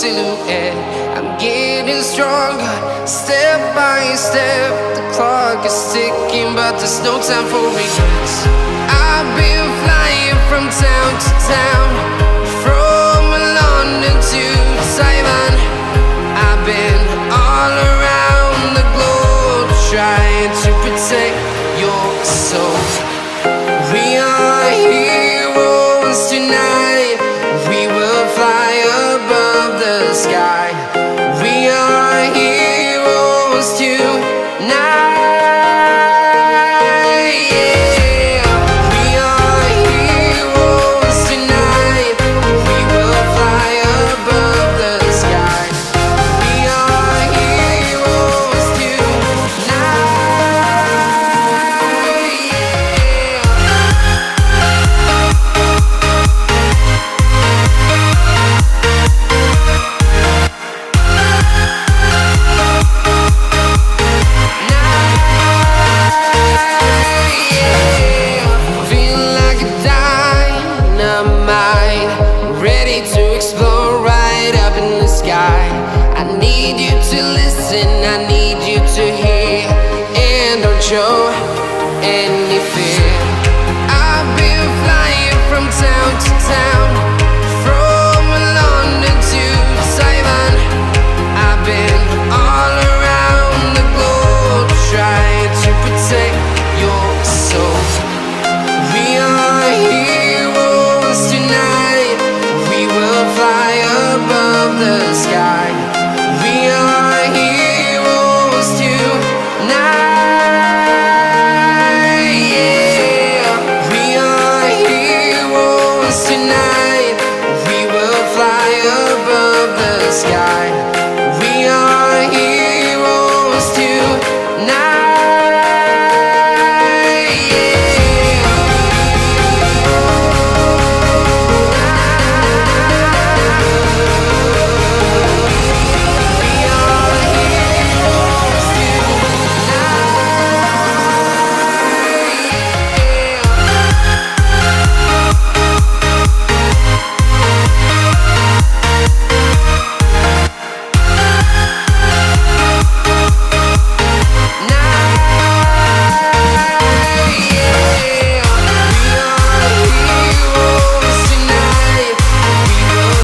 silhouette. I'm getting stronger, step by step. The clock is ticking, but there's no time for regrets. I've been flying from town to town, from London to Taiwan. I've been all around the globe, trying to protect your soul. We are heroes tonight. We will fly above the sky. We are heroes tonight. Yeah. We are heroes tonight. We will fly above the sky. We are heroes tonight. Ready to explore right up in the sky. I need you to listen, I need you to hear, and don't show. And